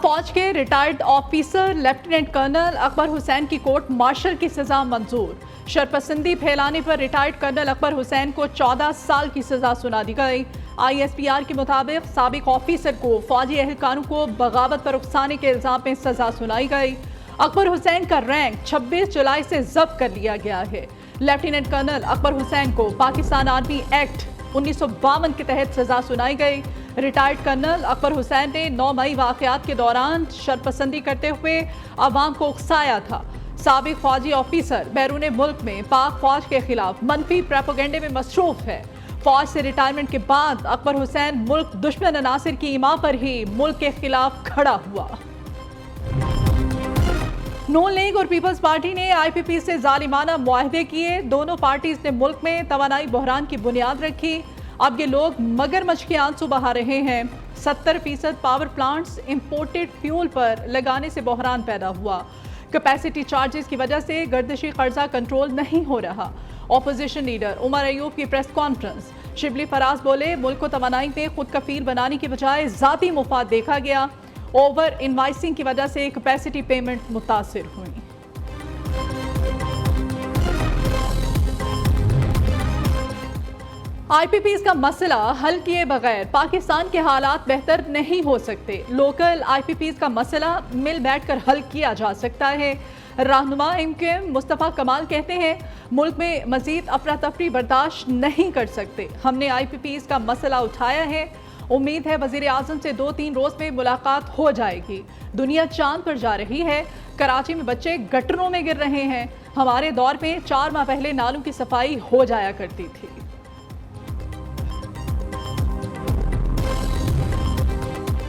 फौज के retired officer lieutenant colonel Akbar Hussain की कोर्ट मार्शल की सजा मंजूर। शरपसंदी फैलाने पर रिटायर्ड कर्नल अकबर हुसैन को 14 साल की सजा सुना दी गई। ISPR के मुताबिक साबिक ऑफिसर को फौजी एहलकारों को बगावत पर उकसाने के इल्जाम में सजा सुनाई गई। अकबर हुसैन का रैंक 26 जुलाई से जब्त कर लिया गया है। लेफ्टिनेंट कर्नल अकबर हुसैन को पाकिस्तान आर्मी एक्ट 1952 के तहत सजा सुनाई गई। रिटायर्ड कर्नल अकबर हुसैन ने 9 मई वाकयात के दौरान शरपसंदी करते हुए अवाम को उकसाया था। साबिक फौजी ऑफिसर बैरून मुल्क में पाक फौज के खिलाफ मनफी प्रोपेगेंडे में मसरूफ है। फौज से रिटायरमेंट के बाद अकबर हुसैन मुल्क दुश्मन अनासिर की इमा पर ही मुल्क के खिलाफ खड़ा हुआ। नून लीग और पीपल्स पार्टी ने IPP से जालिमाना मुआहदे किए। दोनों पार्टीज ने मुल्क में तवानाई बहरान की बुनियाद रखी। अब ये लोग मगरमच्छ के आंसू बहा रहे हैं। 70% पावर प्लांट्स इंपोर्टेड फ्यूल पर लगाने से बहरान पैदा हुआ। कैपेसिटी चार्जेस की वजह से गर्दिशी कर्जा कंट्रोल नहीं हो रहा। ऑपोजिशन लीडर उमर अयूब की प्रेस कॉन्फ्रेंस। शिबली फराज बोले, मुल्क को तवानाई में खुद कफील बनाने की बजाय जाती मुफाद देखा गया। ओवर इनवाइसिंग की वजह से कैपेसिटी पेमेंट मुतासिर हुई। IPPs का मसला हल किए बगैर पाकिस्तान के हालात बेहतर नहीं हो सकते। लोकल IPPs का मसला मिल बैठकर हल किया जा सकता है। रहनुमा MKM मुस्तफ़ा कमाल कहते हैं, मुल्क में मजीद अफरा तफरी बर्दाश्त नहीं कर सकते। हमने IPPs का मसला उठाया है। उम्मीद है वज़ीर आज़म से 2-3 रोज़ में मुलाकात हो जाएगी। दुनिया चांद पर जा रही है। कराची में बच्चे गटरों में गिर रहे हैं। हमारे दौर में 4 माह पहले नालों की सफाई हो जाया करती थी।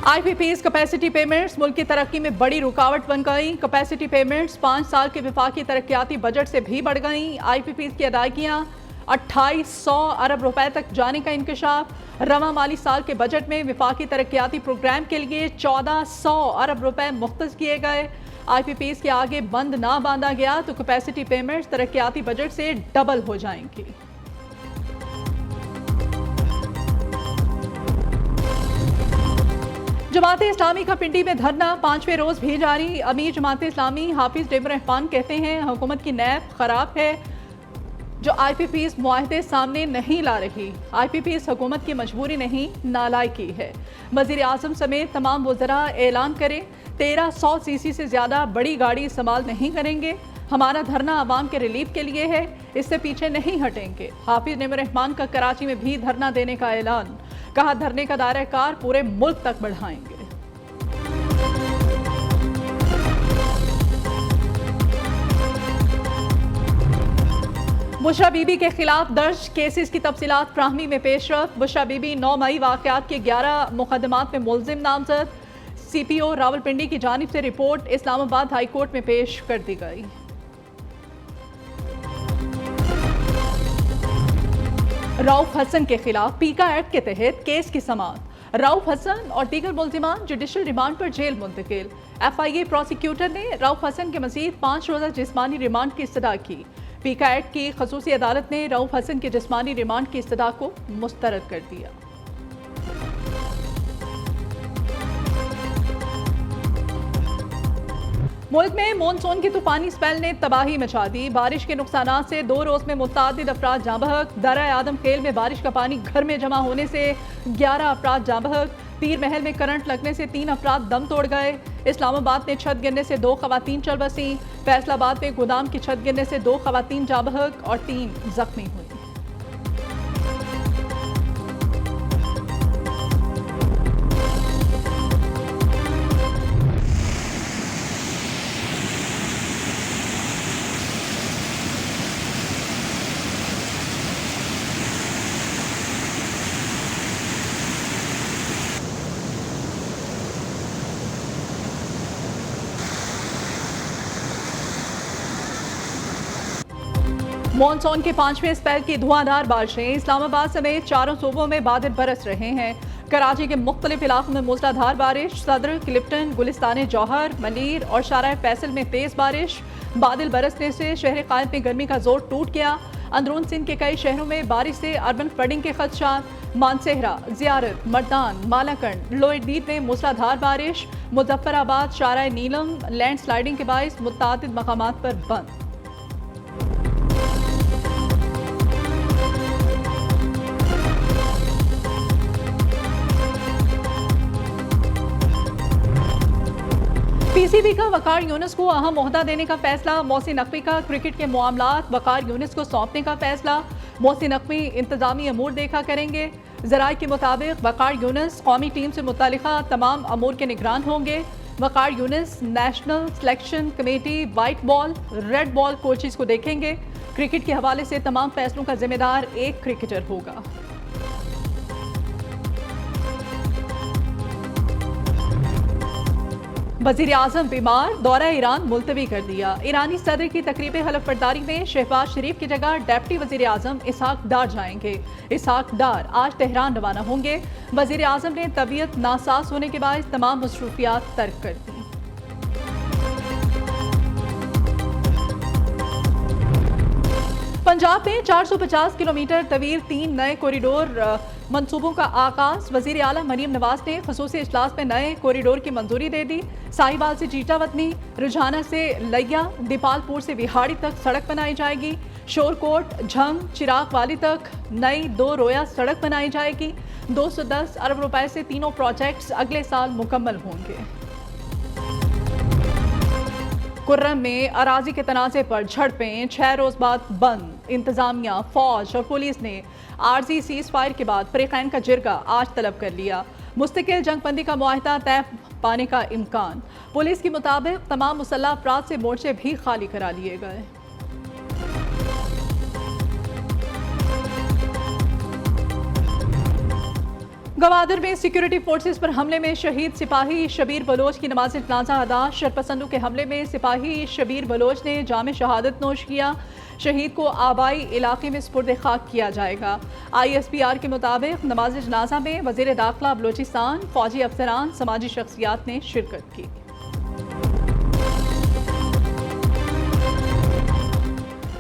IPPs कैपेसिटी पेमेंट्स मुल्क की तरक्की में बड़ी रुकावट बन गई। कैपेसिटी पेमेंट्स 5 साल के विफाकी तरक्याती बजट से भी बढ़ गई। IPPs की अदायगियाँ 2800 अरब रुपए तक जाने का इंकशाफ। रवा माली साल के बजट में विफाकी तरक्याती प्रोग्राम के लिए 1400 अरब रुपए मुख्तस किए गए। IPPs के आगे बंद ना बांधा गया तो कैपेसिटी पेमेंट्स तरक्याती बजट से डबल हो जाएंगी। जमात इस्लामी का पिंडी में धरना 5वें रोज भी जारी। अमीर जमात इस्लामी हाफिज डेब रहमान कहते हैं, हुकूमत की नैब खराब है जो IPPs मुआहदे सामने नहीं ला रही। IPPs हुकूमत की मजबूरी नहीं, नालायकी है। वज़ीर आज़म समेत तमाम वज़रा ऐलान करें 1300 CC से ज़्यादा बड़ी गाड़ी इस्तेमाल नहीं करेंगे। हमारा धरना आवाम के रिलीफ के लिए है, इससे पीछे नहीं हटेंगे। हाफिज डेब रहमान का कराची में भी धरना देने का ऐलान। कहा, धरने का दायरा कार पूरे मुल्क तक बढ़ाएंगे। बुशरा बीबी के खिलाफ दर्ज केसेस की तफसीलात फ्राहमी में पेशरफ। बुशरा बीबी 9 मई वाकयात के 11 मुकदमात में मुलजिम नामजद। CPO रावलपिंडी की जानिब से रिपोर्ट इस्लामाबाद हाई कोर्ट में पेश कर दी गई। रऊफ हसन के खिलाफ पीका एक्ट के तहत केस की समाअत। रऊफ हसन और दीगर मुल्जिमान जुडिशल रिमांड पर जेल मुंतकिल। FIA प्रोसिक्यूटर ने रऊफ हसन के मजीद 5 रोज़ा जिस्मानी रिमांड की इस्तदा की। पीका एक्ट की खसूसी अदालत ने रऊफ हसन के जिस्मानी रिमांड की इस्तदा को मुस्तरद कर दिया। मुल्क में मॉनसून की तूफानी स्पेल ने तबाही मचा दी। बारिश के नुकसानात से 2 रोज में मुतअद्दिद अफराद जाँ बहक। दर्रा आदम खेल में बारिश का पानी घर में जमा होने से 11 अफराद जाँ बहक। पीर महल में करंट लगने से 3 अफराद दम तोड़ गए। इस्लामाबाद में छत गिरने से 2 खवातीन चल बसी। फैसलाबाद में गोदाम की छत गिरने से 2 खवातीन जाँ बहक और 3 जख्मी हुई। मॉनसून के 5वें स्पेल की धुआंधार बारिशें। इस्लामाबाद समेत 4 सूबों में बादल बरस रहे हैं। कराची के मुख्तलिफ इलाकों में मूसलाधार बारिश। सदर, क्लिफ्टन, गुलिस्तान जौहर, मलीर और शाराए फैसल में तेज बारिश। बादल बरसने से शहर कायद में गर्मी का जोर टूट गया। अंदरून सिंध के कई शहरों में बारिश से अर्बन फ्लडिंग के खदशात। मानसेहरा, जियारत, मर्दान, मालाकंड, लोहरदीद में मूसलाधार बारिश, मुजफ्फराबाद, शारा नीलम लैंडस्लाइडिंग के बायस मुतअद्दिद मकामात पर बंद। पीसीबी का वकार यूनुस को अहम ओहदा देने का फैसला, मोहसिन नकवी का क्रिकेट के मामलात वकार यूनुस को सौंपने का फैसला। मोहसिन नकवी इंतजामी अमूर देखा करेंगे। ज़राए के मुताबिक वकार यूनुस कौमी टीम से मुतल्लिका तमाम अमूर के निगरान होंगे। Waqar Younis national selection committee white ball, red ball coaches को देखेंगे। क्रिकेट के हवाले से तमाम फैसलों का जिम्मेदार एक क्रिकेटर होगा। वज़ीर आज़म बीमार, दौरा ईरान मुलतवी कर दिया। ईरानी सदर की तकरीब हलफ बर्दारी में शहबाज शरीफ की जगह डिप्टी वज़ीर आज़म इसहाक डार जाएंगे। इसहाक डार आज तेहरान रवाना होंगे। वज़ीर आज़म ने तबीयत नासाज होने के बाद तमाम मसरूफियात तर्क कर दी। पंजाब में 450 किलोमीटर तवील 3 नए कॉरिडोर मंसूबों का आगाज। वज़ीर आला मरीम नवाज ने खसूसी इजलास में नए कॉरिडोर की मंजूरी दे दी। साहिवाल से चीटावतनी, रुझाना से लिया, दीपालपुर से विहाड़ी तक सड़क बनाई जाएगी। शोरकोट, झंग, चिराग वाली तक नई 2 रोया सड़क बनाई जाएगी। 210 अरब रुपए से तीनों प्रोजेक्ट्स अगले साल मुकम्मल होंगे। कुर्रम में अराजी के तनाज़े पर झड़पें 6 रोज बाद बंद। इंतजामिया, फौज और पुलिस ने आरजी सीज फायर के बाद फरीकैन का जिरगा आज तलब कर लिया। मुस्तकिल जंगबंदी का मुआहदा तय पाने का इम्कान। पुलिस के मुताबिक तमाम मुसल्लह अफराद से मोर्चे भी खाली करा लिए गए। गवादर में सिक्योरिटी फोर्सेस पर हमले में शहीद सिपाही शबीर बलोच की नमाज जनाजा अदा। शरपसंदों के हमले में सिपाही शबीर बलोच ने जाम शहादत नोश किया। शहीद को आबाई इलाके में सुपुर्द खाक किया जाएगा। ISPR के मुताबिक नमाज जनाजा में वज़ीर दाखिला बलोचिस्तान, फौजी अफसरान, समाजी शख्सियात ने शिरकत की।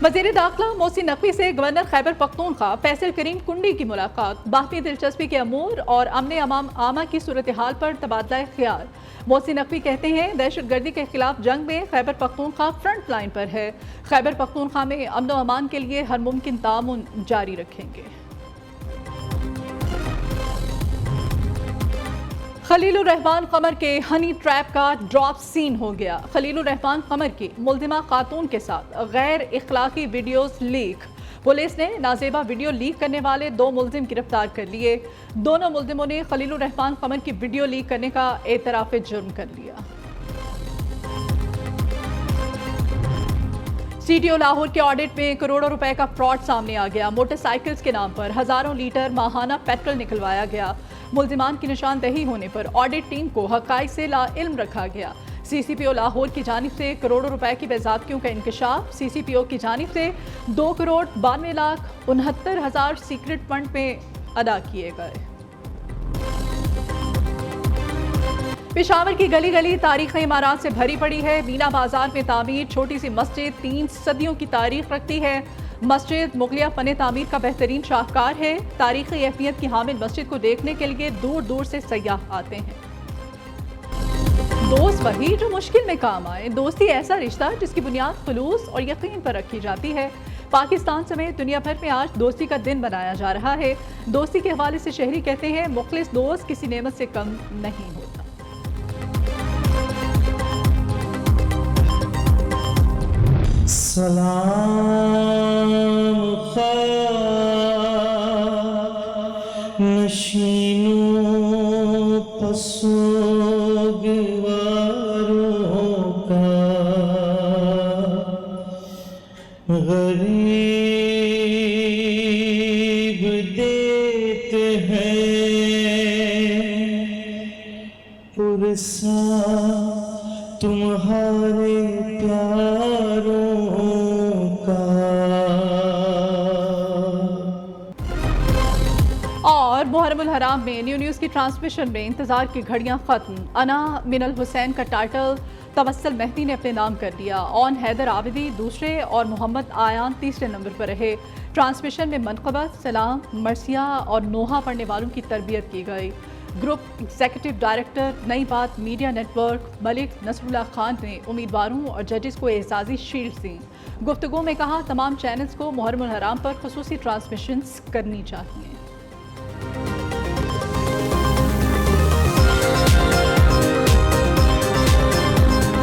वज़ीर दाखिला मोहसिन नकवी से गवर्नर खैबर पख्तूनख्वा फैसल करीम कुंडी की मुलाकात। बाहमी दिलचस्पी के अमूर और अमन आमा की सूरत हाल पर तबादला ख्याल। मोहसिन नकवी कहते हैं दहशत गर्दी के खिलाफ जंग में खैबर पख्तूनख्वा फ्रंट लाइन पर है। खैबर पख्तूनख्वा में अमन व अमान के लिए हर मुमकिन तामुन जारी रखेंगे। खलीलुर रहमान कमर के हनी ट्रैप का ड्रॉप सीन हो गया। खलीलुर रहमान कमर की मुल्जिमा खातून के साथ गैर इखलाकी वीडियोस लीक। पुलिस ने नाजेबा वीडियो लीक करने वाले 2 मुल्जिम गिरफ्तार कर लिए। दोनों मुल्जिमों ने खलीलुर रहमान कमर की वीडियो लीक करने का एतराफ़ जुर्म कर लिया। CTO लाहौर के ऑडिट में करोड़ों रुपए का फ्रॉड सामने आ गया। मोटरसाइकिल्स के नाम पर हजारों लीटर माहाना पेट्रोल निकलवाया गया। मुल्जिमान की निशानदेही होने पर ऑडिट टीम को हक़ाइक़ से लाइल्म रखा गया। CCPO लाहौर की जानिब से करोड़ों रुपए की बेज़ाब्तियों का इंकशाफ। CCPO की जानिब से 2 करोड़ 92 लाख 69 हज़ार सीक्रेट फंड में अदा किए गए। पेशावर की गली गली तारीख़ इमारत से भरी पड़ी है। मीना बाजार में तामीर छोटी सी मस्जिद 3 सदियों की तारीख रखती है। मस्जिद मुगलिया फ़न तामीर का बेहतरीन शाहकार है। तारीख़ी अहमियत की हामिल मस्जिद को देखने के लिए दूर दूर से सयाह आते हैं। दोस्त वही जो मुश्किल में काम आए। दोस्ती ऐसा रिश्ता जिसकी बुनियाद खुलूस और यकीन पर रखी जाती है। पाकिस्तान समेत दुनिया भर में आज दोस्ती का दिन मनाया जा रहा है। दोस्ती के हवाले से शहरी कहते हैं मुखलिस दोस्त किसी नेमत से कम नहीं होता। सलाम नशीनों पसोगवारों का गरीब देते हैं पुरसा तुम्हारे प्यारों का। और मुहर्रमुल हराम में न्यू न्यूज़ की ट्रांसमिशन में इंतजार की घड़ियां खत्म। अना मिनल हुसैन का टाइटल तवस्सल मेहदी ने अपने नाम कर लिया। ऑन हैदर आबिदी दूसरे और मोहम्मद आयान तीसरे नंबर पर रहे। ट्रांसमिशन में मनक़बत, सलाम, मरसिया और नोहा पढ़ने वालों की तरबियत की गई। Group executive director Nai Baat media network Malik Nasrullah Khan ने उम्मीदवारों और जजेस को एजाज़ी शील्ड दी। गुफ्तगू में कहा, तमाम चैनल्स को मुहर्रम हराम पर खुसूसी ट्रांसमिशंस करनी चाहिए।